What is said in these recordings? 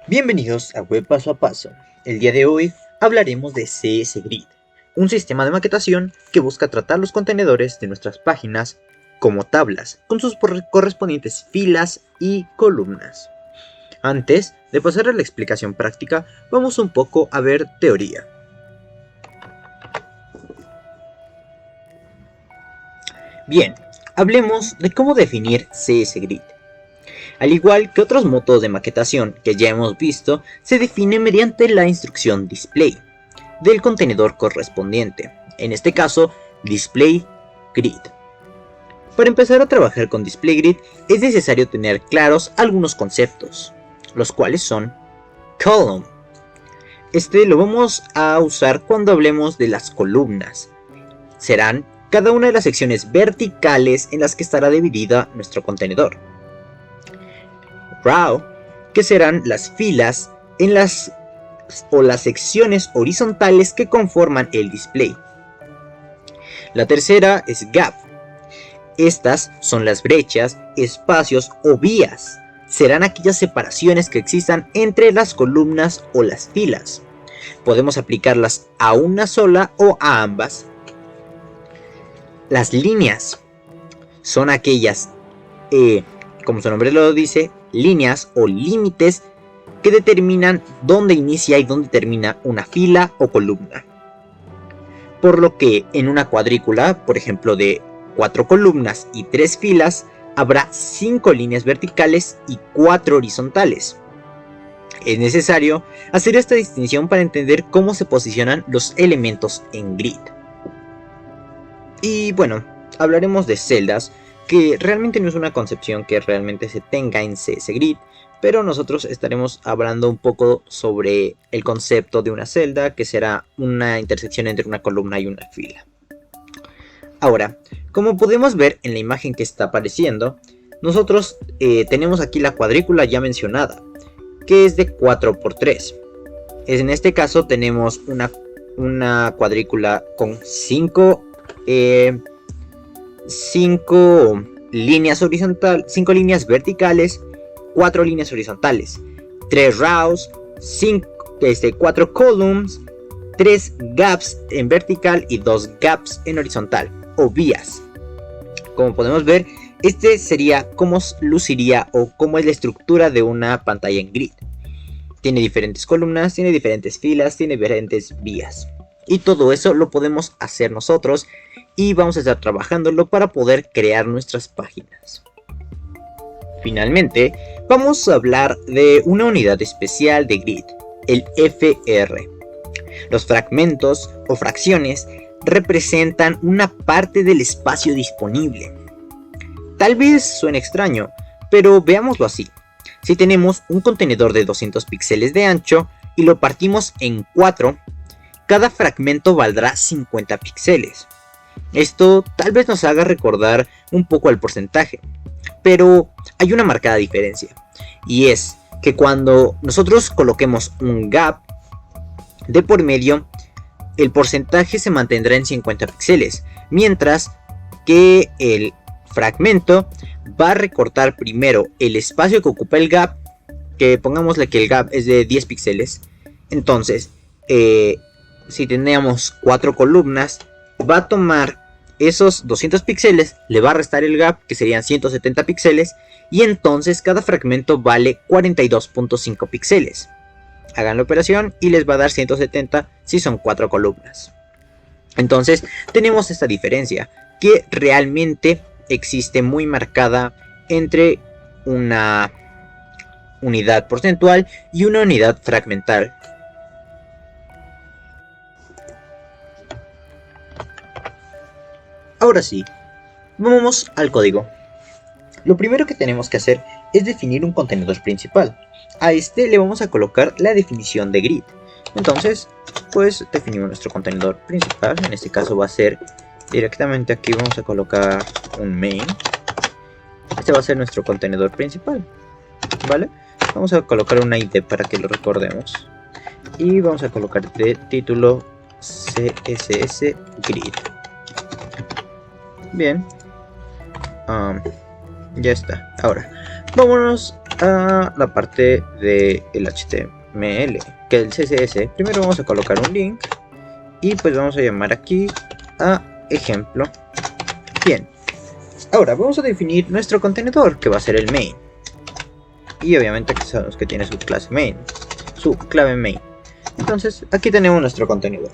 Bienvenidos a Web Paso a Paso. El día de hoy hablaremos de CS Grid, un sistema de maquetación que busca tratar los contenedores de nuestras páginas como tablas, con sus correspondientes filas y columnas. Antes de pasar a la explicación práctica, vamos un poco a ver teoría. Bien, hablemos de cómo definir CS Grid. Al igual que otros métodos de maquetación que ya hemos visto, se define mediante la instrucción display del contenedor correspondiente, en este caso display grid. Para empezar a trabajar con display grid es necesario tener claros algunos conceptos, los cuales son column. Este lo vamos a usar cuando hablemos de las columnas. Serán cada una de las secciones verticales en las que estará dividida nuestro contenedor. Row, que serán las filas en las secciones horizontales que conforman el display. La tercera es gap. Estas son las brechas, espacios o vías. Serán aquellas separaciones que existan entre las columnas o las filas. Podemos aplicarlas a una sola o a ambas. Las líneas son aquellas, como su nombre lo dice, líneas o límites que determinan dónde inicia y dónde termina una fila o columna. Por lo que en una cuadrícula, por ejemplo de 4 columnas y 3 filas, habrá 5 líneas verticales y 4 horizontales. Es necesario hacer esta distinción para entender cómo se posicionan los elementos en grid. Y bueno, hablaremos de celdas, que realmente no es una concepción que realmente se tenga en CS Grid, pero nosotros estaremos hablando un poco sobre el concepto de una celda, que será una intersección entre una columna y una fila. Ahora, como podemos ver en la imagen que está apareciendo, nosotros tenemos aquí la cuadrícula ya mencionada, que es de 4×3. En este caso tenemos una cuadrícula con 5 líneas horizontales, 5 líneas verticales, 4 líneas horizontales, 3 rows, 4 columns, 3 gaps en vertical y 2 gaps en horizontal o vías. Como podemos ver, este sería cómo luciría o cómo es la estructura de una pantalla en grid. Tiene diferentes columnas, tiene diferentes filas, tiene diferentes vías. Y todo eso lo podemos hacer nosotros y vamos a estar trabajándolo para poder crear nuestras páginas. Finalmente, vamos a hablar de una unidad especial de grid, el FR. Los fragmentos o fracciones representan una parte del espacio disponible. Tal vez suene extraño, pero veámoslo así. Si tenemos un contenedor de 200 píxeles de ancho y lo partimos en 4, cada fragmento valdrá 50 píxeles. Esto tal vez nos haga recordar un poco al porcentaje, pero hay una marcada diferencia, y es que cuando nosotros coloquemos un gap de por medio, el porcentaje se mantendrá en 50 píxeles, mientras que el fragmento va a recortar primero el espacio que ocupa el gap, que pongámosle que el gap es de 10 píxeles. Entonces, si tenemos 4 columnas, va a tomar esos 200 píxeles, le va a restar el gap, que serían 170 píxeles, y entonces cada fragmento vale 42.5 píxeles. Hagan la operación y les va a dar 170 si son 4 columnas. Entonces tenemos esta diferencia que realmente existe muy marcada entre una unidad porcentual y una unidad fragmental. Ahora sí, vamos al código. Lo primero que tenemos que hacer es definir un contenedor principal. A este le vamos a colocar la definición de grid. Entonces, pues definimos nuestro contenedor principal. En este caso va a ser directamente aquí, vamos a colocar un main. Este va a ser nuestro contenedor principal, ¿vale? Vamos a colocar una ID para que lo recordemos. Y vamos a colocar de título CSS Grid. Bien. Ya está. Ahora, vámonos a la parte del HTML, que el CSS. Primero vamos a colocar un link y pues vamos a llamar aquí a ejemplo. Bien, ahora vamos a definir nuestro contenedor, que va a ser el main. Y obviamente que sabemos que tiene su clase main, su clave main. Entonces aquí tenemos nuestro contenedor.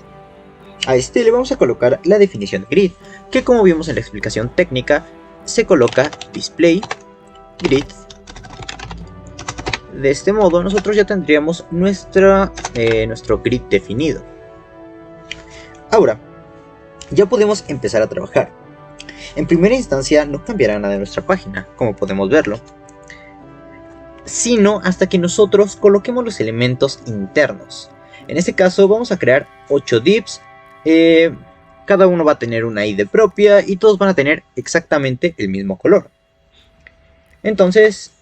A este le vamos a colocar la definición de grid, que como vimos en la explicación técnica, se coloca display grid. De este modo nosotros ya tendríamos nuestro grid definido. Ahora, ya podemos empezar a trabajar. En primera instancia no cambiará nada de nuestra página, como podemos verlo, sino hasta que nosotros coloquemos los elementos internos. En este caso vamos a crear 8 divs, cada uno va a tener una ID propia y todos van a tener exactamente el mismo color. Entonces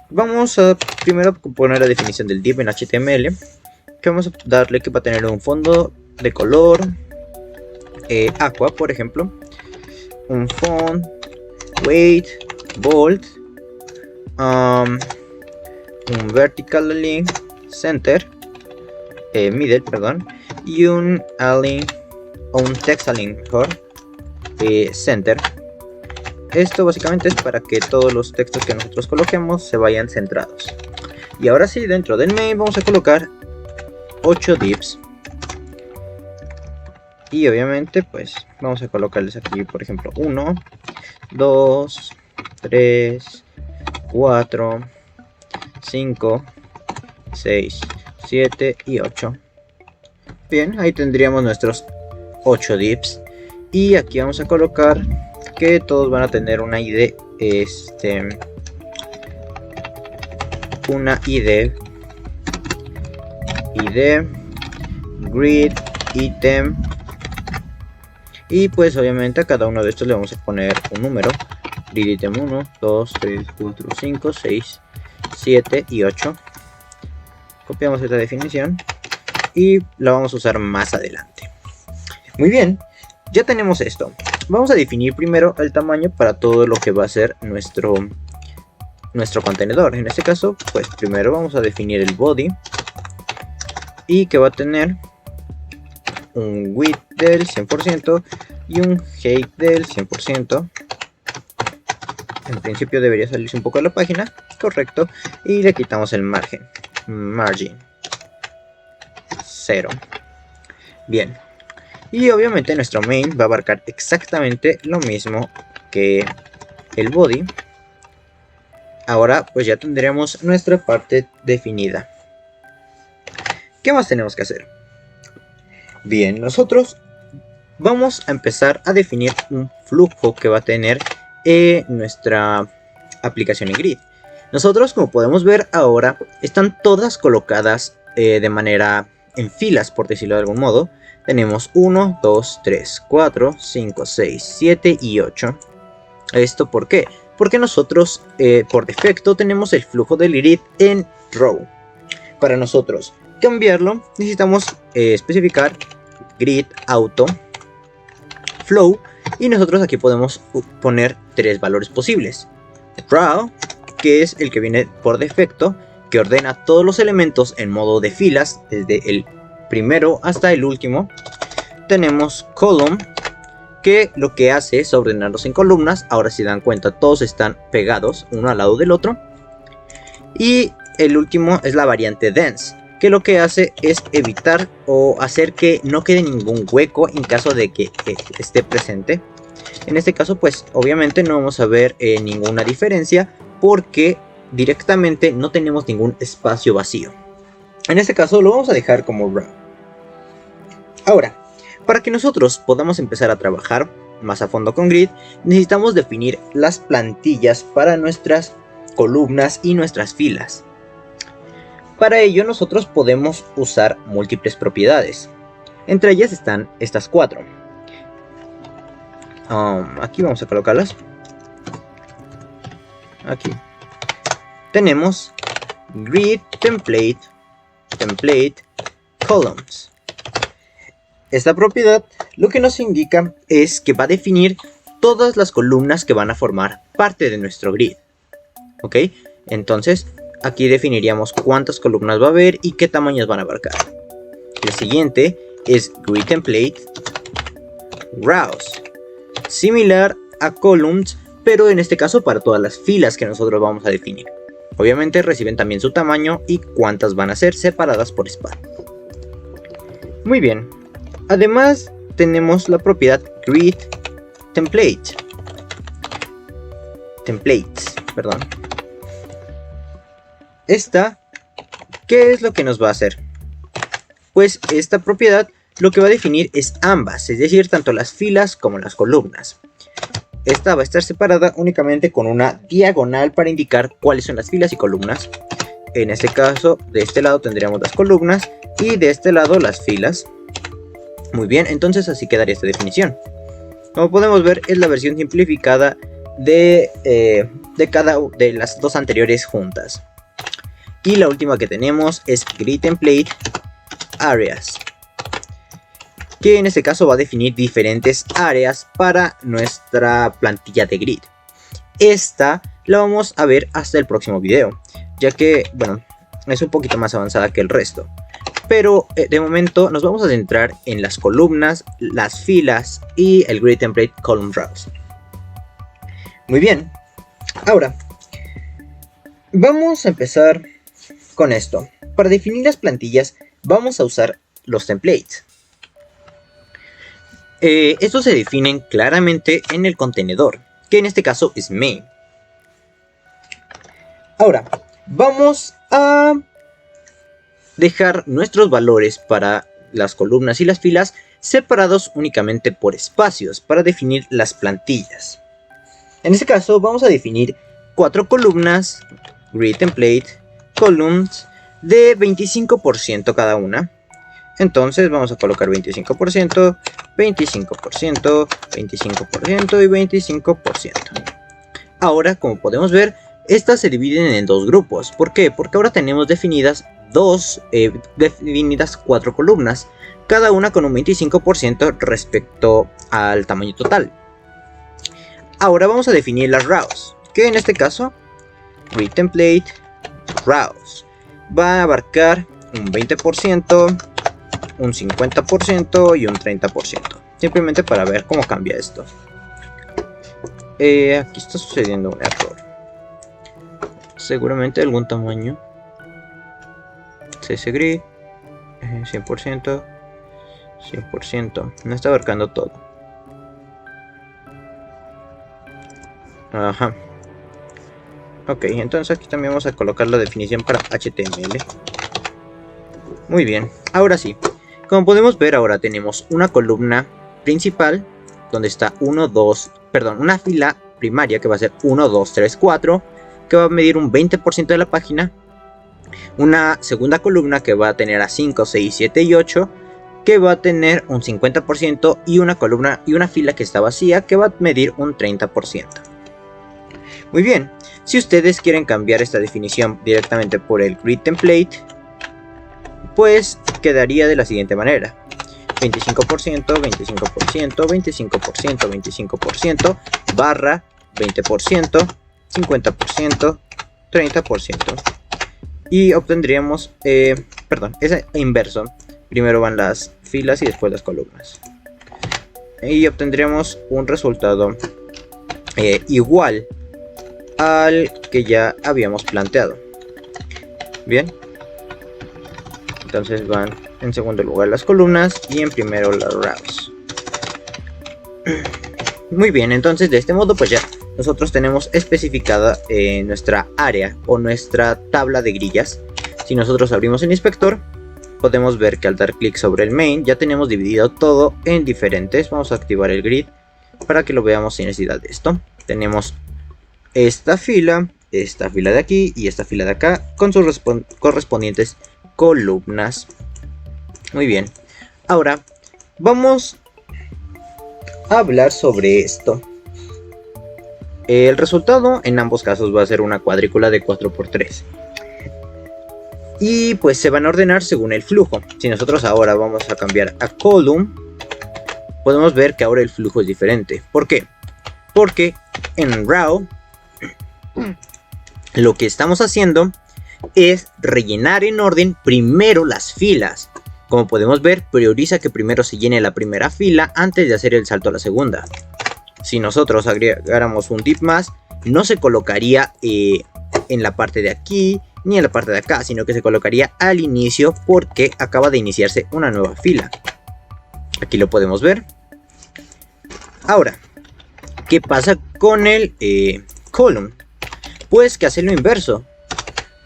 vamos a primero poner la definición del div en HTML, que vamos a darle que va a tener un fondo de color aqua, por ejemplo, un font, weight, bold, un vertical align, center, middle, perdón, y un align o un text align mejor, center. Esto básicamente es para que todos los textos que nosotros coloquemos se vayan centrados. Y ahora sí, dentro del main vamos a colocar 8 divs. Y obviamente pues vamos a colocarles aquí, por ejemplo, 1, 2, 3, 4, 5, 6, 7 y 8. Bien, ahí tendríamos nuestros 8 divs. Y aquí vamos a colocar que todos van a tener una ID, ID, grid, item. Y pues obviamente a cada uno de estos le vamos a poner un número. Grid item 1, 2, 3, 4, 5, 6, 7 y 8. Copiamos esta definición y la vamos a usar más adelante. Muy bien, ya tenemos esto. Vamos a definir primero el tamaño para todo lo que va a ser nuestro contenedor. En este caso, pues primero vamos a definir el body, y que va a tener un width del 100% y un height del 100%. En principio debería salirse un poco de la página, correcto, y le quitamos el margen, margin 0. Bien, y obviamente nuestro main va a abarcar exactamente lo mismo que el body. Ahora pues ya tendremos nuestra parte definida. ¿Qué más tenemos que hacer? Bien, nosotros vamos a empezar a definir un flujo que va a tener nuestra aplicación en grid. Nosotros, como podemos ver ahora, están todas colocadas de manera en filas, por decirlo de algún modo. Tenemos 1, 2, 3, 4, 5, 6, 7 y 8. ¿Esto por qué? Porque nosotros por defecto tenemos el flujo del grid en row. Para nosotros cambiarlo necesitamos especificar grid auto flow, y nosotros aquí podemos poner 3 valores posibles. Raw, que es el que viene por defecto, que ordena todos los elementos en modo de filas desde el primero hasta el último. Tenemos column, que lo que hace es ordenarlos en columnas. Ahora si dan cuenta, todos están pegados uno al lado del otro. Y el último es la variante dense, que lo que hace es evitar o hacer que no quede ningún hueco en caso de que esté presente. En este caso pues obviamente no vamos a ver ninguna diferencia, porque directamente no tenemos ningún espacio vacío. En este caso lo vamos a dejar como raw. Ahora, para que nosotros podamos empezar a trabajar más a fondo con grid, necesitamos definir las plantillas para nuestras columnas y nuestras filas. Para ello nosotros podemos usar múltiples propiedades. Entre ellas están estas 4. Aquí vamos a colocarlas. Aquí tenemos grid template columns. Esta propiedad lo que nos indica es que va a definir todas las columnas que van a formar parte de nuestro grid. ¿Ok? Entonces aquí definiríamos cuántas columnas va a haber y qué tamaños van a abarcar. El siguiente es Grid Template Rows, similar a Columns, pero en este caso para todas las filas que nosotros vamos a definir. Obviamente reciben también su tamaño y cuántas van a ser separadas por span. Muy bien. Además tenemos la propiedad Grid Templates. Esta, ¿qué es lo que nos va a hacer? Pues esta propiedad lo que va a definir es ambas, es decir, tanto las filas como las columnas. Esta va a estar separada únicamente con una diagonal para indicar cuáles son las filas y columnas. En este caso, de este lado tendríamos las columnas y de este lado las filas. Muy bien, entonces así quedaría esta definición. Como podemos ver, es la versión simplificada de cada de las dos anteriores juntas. Y la última que tenemos es Grid Template Areas, que en este caso va a definir diferentes áreas para nuestra plantilla de grid. Esta la vamos a ver hasta el próximo video, ya que, bueno, es un poquito más avanzada que el resto. Pero de momento nos vamos a centrar en las columnas, las filas y el Grid Template Column Rows. Muy bien, ahora vamos a empezar con esto. Para definir las plantillas vamos a usar los templates. Estos se definen claramente en el contenedor, que en este caso es main. Ahora, vamos a dejar nuestros valores para las columnas y las filas separados únicamente por espacios para definir las plantillas. En este caso vamos a definir 4 columnas, Grid Template, Columns, de 25% cada una. Entonces vamos a colocar 25%, 25%, 25% y 25%. Ahora, como podemos ver, estas se dividen en dos grupos. ¿Por qué? Porque ahora tenemos definidas 4 columnas, cada una con un 25% respecto al tamaño total. Ahora vamos a definir las rows, que en este caso, Grid Template Rows va a abarcar un 20%, un 50% y un 30%. Simplemente para ver cómo cambia esto. Aquí está sucediendo un error. Seguramente algún tamaño. CS Grid 100%, 100%. No está abarcando todo. Ajá. Ok, entonces aquí también vamos a colocar la definición para HTML. Muy bien, ahora sí. Como podemos ver, ahora tenemos una columna principal donde está una fila primaria que va a ser 1, 2, 3, 4, que va a medir un 20% de la página. Una segunda columna que va a tener a 5, 6, 7 y 8, que va a tener un 50%, y una columna y una fila que está vacía que va a medir un 30%. Muy bien, si ustedes quieren cambiar esta definición directamente por el Grid Template, pues quedaría de la siguiente manera: 25%, 25%, 25%, 25%, barra 20%, 50%, 30%. Y obtendríamos, es inverso. Primero van las filas y después las columnas. Y obtendríamos un resultado igual al que ya habíamos planteado. Bien. Entonces van en segundo lugar las columnas y en primero las rows. Muy bien, entonces de este modo pues ya nosotros tenemos especificada nuestra área o nuestra tabla de grillas. Si nosotros abrimos el inspector, podemos ver que al dar clic sobre el main ya tenemos dividido todo en diferentes. Vamos a activar el grid para que lo veamos sin necesidad de esto. Tenemos esta fila de aquí y esta fila de acá con sus correspondientes columnas. Muy bien, ahora vamos a hablar sobre esto. El resultado en ambos casos va a ser una cuadrícula de 4×3 y pues se van a ordenar según el flujo. Si nosotros ahora vamos a cambiar a column, podemos ver que ahora el flujo es diferente. ¿Por qué? Porque en row lo que estamos haciendo es rellenar en orden primero las filas. Como podemos ver, prioriza que primero se llene la primera fila antes de hacer el salto a la segunda. Si nosotros agregáramos un div más, no se colocaría en la parte de aquí ni en la parte de acá, sino que se colocaría al inicio porque acaba de iniciarse una nueva fila. Aquí lo podemos ver. Ahora, ¿qué pasa con el column? Pues que hace lo inverso.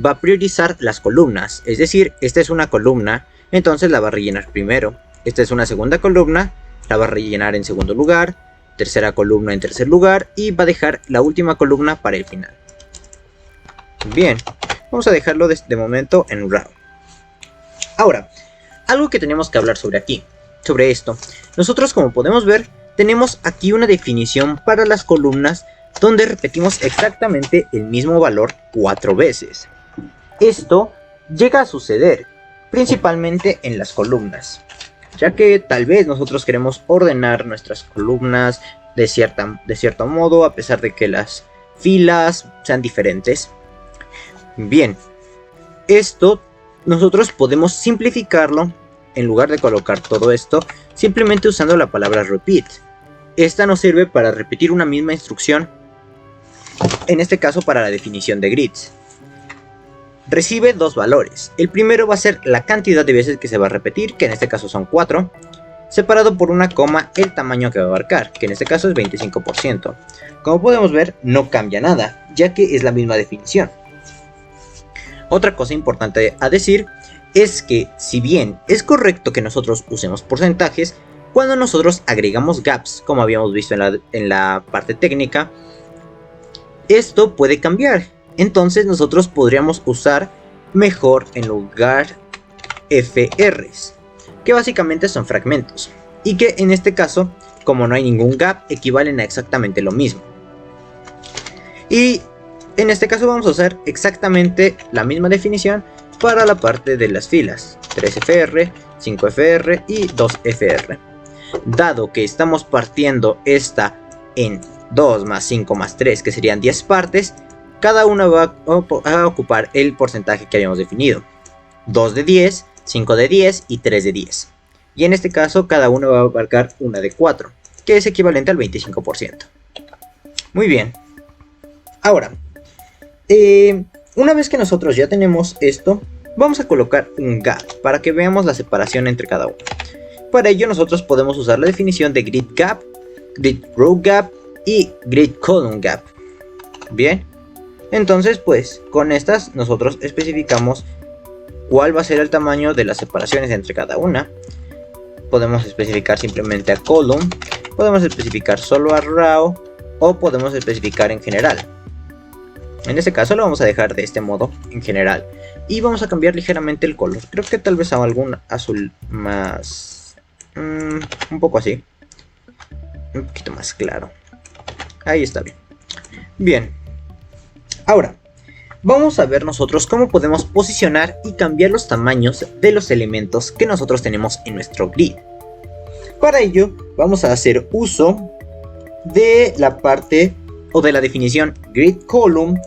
Va a priorizar las columnas. Es decir, esta es una columna, entonces la va a rellenar primero. Esta es una segunda columna, la va a rellenar en segundo lugar. Tercera columna en tercer lugar. Y va a dejar la última columna para el final. Bien, vamos a dejarlo de momento en row. Ahora, algo que tenemos que hablar sobre esto. Nosotros, como podemos ver, tenemos aquí una definición para las columnas donde repetimos exactamente el mismo valor 4 veces. Esto llega a suceder principalmente en las columnas, ya que tal vez nosotros queremos ordenar nuestras columnas de cierto modo, a pesar de que las filas sean diferentes. Bien, esto nosotros podemos simplificarlo. En lugar de colocar todo esto, simplemente usando la palabra repeat. Esta nos sirve para repetir una misma instrucción, en este caso para la definición de grids. Recibe dos valores. El primero va a ser la cantidad de veces que se va a repetir, que en este caso son 4, separado por una coma el tamaño que va a abarcar, que en este caso es 25%. Como podemos ver, no cambia nada, ya que es la misma definición. Otra cosa importante a decir es que, si bien es correcto que nosotros usemos porcentajes, cuando nosotros agregamos gaps, como habíamos visto en la parte técnica, esto puede cambiar. Entonces nosotros podríamos usar mejor en lugar FRs, que básicamente son fragmentos, y que en este caso, como no hay ningún gap, equivalen a exactamente lo mismo. Y en este caso vamos a usar exactamente la misma definición para la parte de las filas, 3FR, 5FR y 2FR. Dado que estamos partiendo esta en 2 más 5 más 3, que serían 10 partes, cada una va a ocupar el porcentaje que habíamos definido. 2 de 10, 5 de 10 y 3 de 10. Y en este caso cada uno va a abarcar una de 4, que es equivalente al 25%. Muy bien. Ahora, una vez que nosotros ya tenemos esto, vamos a colocar un gap para que veamos la separación entre cada uno. Para ello nosotros podemos usar la definición de grid gap, grid row gap y grid column gap. Bien, entonces pues con estas nosotros especificamos cuál va a ser el tamaño de las separaciones entre cada una. Podemos especificar simplemente a column, podemos especificar solo a row o podemos especificar en general. En este caso lo vamos a dejar de este modo, en general. Y vamos a cambiar ligeramente el color. Creo que tal vez a algún azul más... un poco así. Un poquito más claro. Ahí está bien. Bien. Ahora, vamos a ver nosotros cómo podemos posicionar y cambiar los tamaños de los elementos que nosotros tenemos en nuestro grid. Para ello, vamos a hacer uso de la parte o de la definición grid column.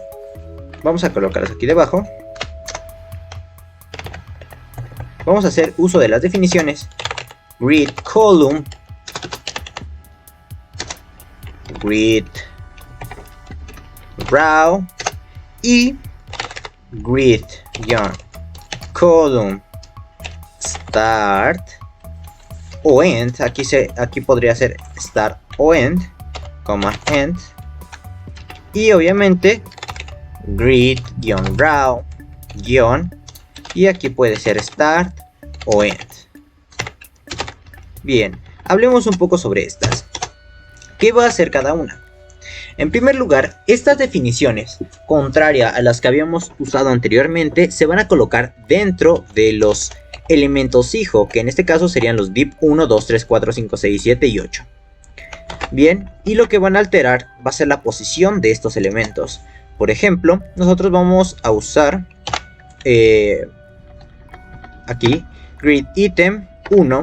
Vamos a colocarlas aquí debajo. Vamos a hacer uso de las definiciones grid column, grid row y grid-column start o end. Aquí podría ser start o end, end, y obviamente grid-row y aquí puede ser start o end. Bien, hablemos un poco sobre estas. ¿Qué va a hacer cada una? En primer lugar, estas definiciones, contraria a las que habíamos usado anteriormente, se van a colocar dentro de los elementos hijo, que en este caso serían los div 1, 2, 3, 4, 5, 6, 7 y 8. Bien, y lo que van a alterar va a ser la posición de estos elementos. Por ejemplo, nosotros vamos a usar aquí grid item 1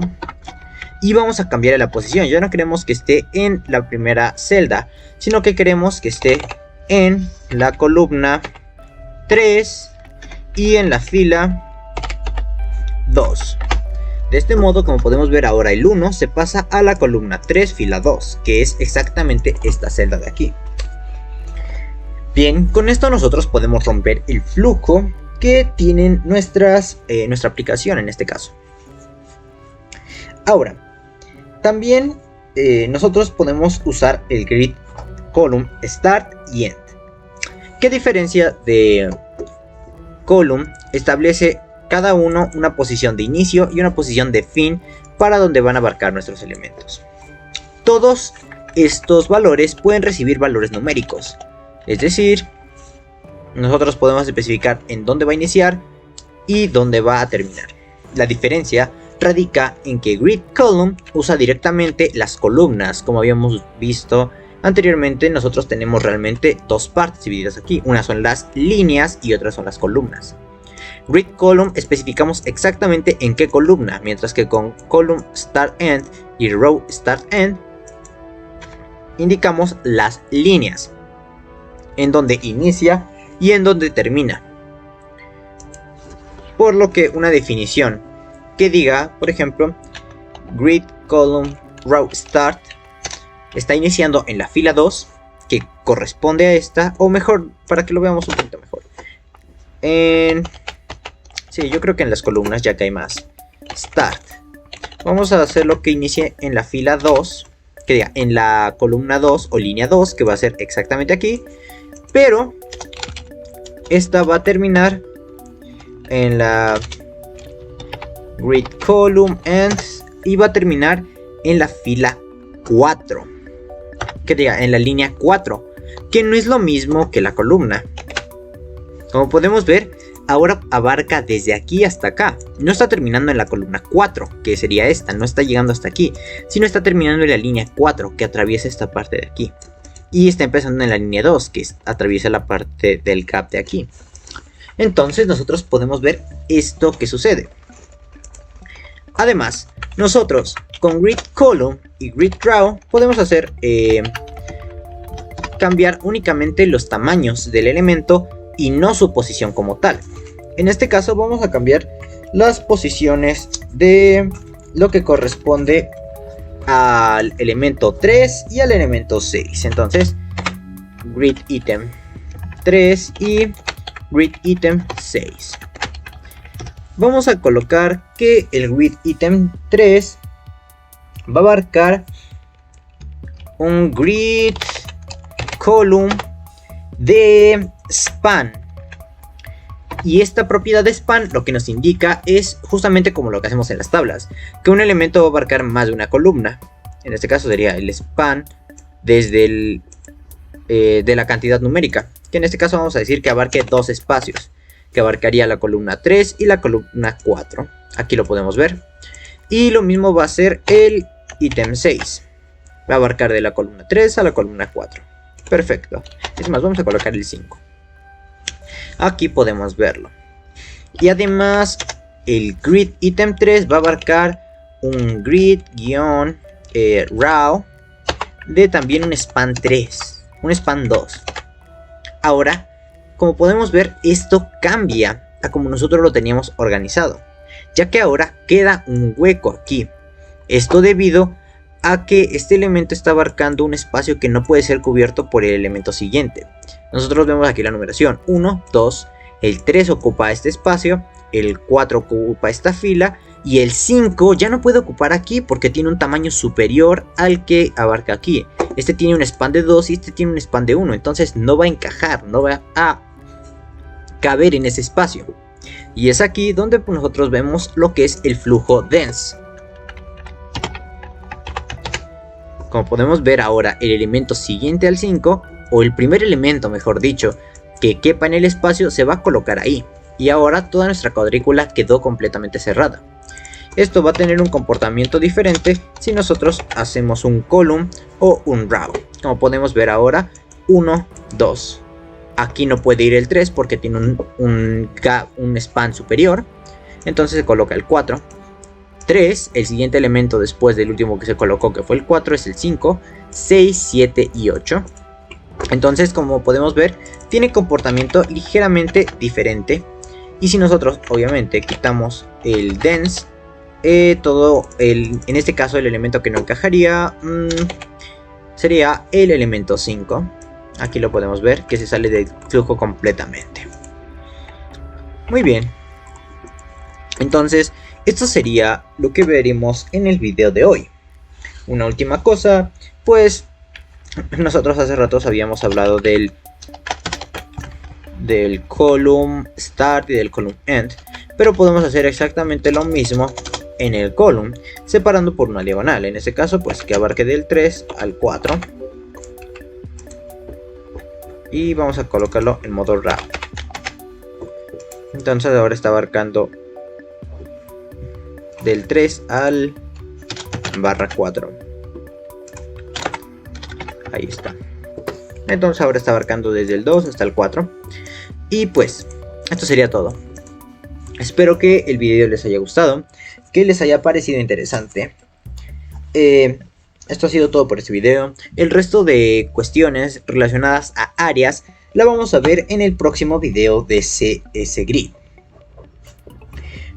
y vamos a cambiar la posición. Ya no queremos que esté en la primera celda, sino que queremos que esté en la columna 3 y en la fila 2. De este modo, como podemos ver ahora, el 1 se pasa a la columna 3, fila 2, que es exactamente esta celda de aquí. Bien, con esto nosotros podemos romper el flujo que tienen nuestra aplicación en este caso. Ahora, también nosotros podemos usar el grid column start y end. ¿Qué diferencia de column? Establece cada uno una posición de inicio y una posición de fin para donde van a abarcar nuestros elementos. Todos estos valores pueden recibir valores numéricos, es decir, nosotros podemos especificar en dónde va a iniciar y dónde va a terminar. La diferencia radica en que grid column usa directamente las columnas. Como habíamos visto anteriormente, nosotros tenemos realmente dos partes divididas aquí. Una son las líneas y otras son las columnas. Grid column especificamos exactamente en qué columna, mientras que con column start end y row start end indicamos las líneas, en donde inicia y en donde termina. Por lo que una definición que diga, por ejemplo, grid column row start está iniciando en la fila 2, que corresponde a esta, o mejor, para que lo veamos un poquito mejor, sí, yo creo que en las columnas, ya que hay más. Start. Vamos a hacer lo que inicie en la fila 2, que diga en la columna 2 o línea 2, que va a ser exactamente aquí. Pero esta va a terminar en la grid column end y va a terminar en la fila 4, que diga en la línea 4, que no es lo mismo que la columna. Como podemos ver, ahora abarca desde aquí hasta acá. No está terminando en la columna 4, que sería esta, no está llegando hasta aquí, sino está terminando en la línea 4, que atraviesa esta parte de aquí. Y está empezando en la línea 2, que atraviesa la parte del gap de aquí. Entonces nosotros podemos ver esto que sucede. Además, nosotros con grid column y grid row podemos hacer cambiar únicamente los tamaños del elemento y no su posición como tal. En este caso vamos a cambiar las posiciones de lo que corresponde al elemento 3 y al elemento 6. Entonces, grid item 3 y grid item 6. Vamos a colocar que el grid item 3 va a abarcar un grid column de span. Y esta propiedad de span lo que nos indica es justamente como lo que hacemos en las tablas, que un elemento va a abarcar más de una columna. En este caso sería el span desde de la cantidad numérica, que en este caso vamos a decir que abarque dos espacios, que abarcaría la columna 3 y la columna 4. Aquí lo podemos ver. Y lo mismo va a ser el ítem 6. Va a abarcar de la columna 3 a la columna 4. Perfecto. Es más, vamos a colocar el 5. Aquí podemos verlo. Y además el grid item 3 va a abarcar un grid-row de también un span 3, un span 2. Ahora, como podemos ver, esto cambia a como nosotros lo teníamos organizado, ya que ahora queda un hueco aquí. Esto debido a que este elemento está abarcando un espacio que no puede ser cubierto por el elemento siguiente. Nosotros vemos aquí la numeración 1, 2, el 3 ocupa este espacio, el 4 ocupa esta fila y el 5 ya no puede ocupar aquí porque tiene un tamaño superior al que abarca aquí. Este tiene un span de 2 y este tiene un span de 1, entonces no va a encajar, no va a caber en ese espacio. Y es aquí donde nosotros vemos lo que es el flujo dense. Como podemos ver ahora, el elemento siguiente al 5, o el primer elemento mejor dicho, que quepa en el espacio se va a colocar ahí. Y ahora toda nuestra cuadrícula quedó completamente cerrada. Esto va a tener un comportamiento diferente si nosotros hacemos un column o un row. Como podemos ver ahora, 1, 2. Aquí no puede ir el 3 porque tiene un span superior. Entonces se coloca el 4. 3, el siguiente elemento después del último que se colocó, que fue el 4, es el 5, 6, 7 y 8. Entonces, como podemos ver, tiene comportamiento ligeramente diferente. Y si nosotros obviamente quitamos el dense, en este caso el elemento que no encajaría sería el elemento 5. Aquí lo podemos ver que se sale del flujo completamente. Muy bien. Entonces, esto sería lo que veremos en el video de hoy. Una última cosa, pues nosotros hace rato habíamos hablado del column start y del column end, pero podemos hacer exactamente lo mismo en el column, separando por una diagonal, en este caso pues que abarque del 3 al 4, y vamos a colocarlo en modo wrap. Entonces ahora está abarcando del 3 al /4. Ahí está. Entonces ahora está abarcando desde el 2 hasta el 4. Y pues, esto sería todo. Espero que el video les haya gustado, que les haya parecido interesante. Esto ha sido todo por este video. El resto de cuestiones relacionadas a áreas la vamos a ver en el próximo video de CS Grid.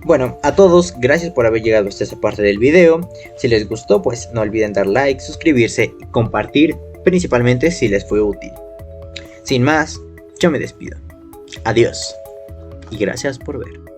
Bueno, a todos, gracias por haber llegado hasta esa parte del video. Si les gustó, pues no olviden dar like, suscribirse y compartir, principalmente si les fue útil. Sin más, yo me despido. Adiós y gracias por ver.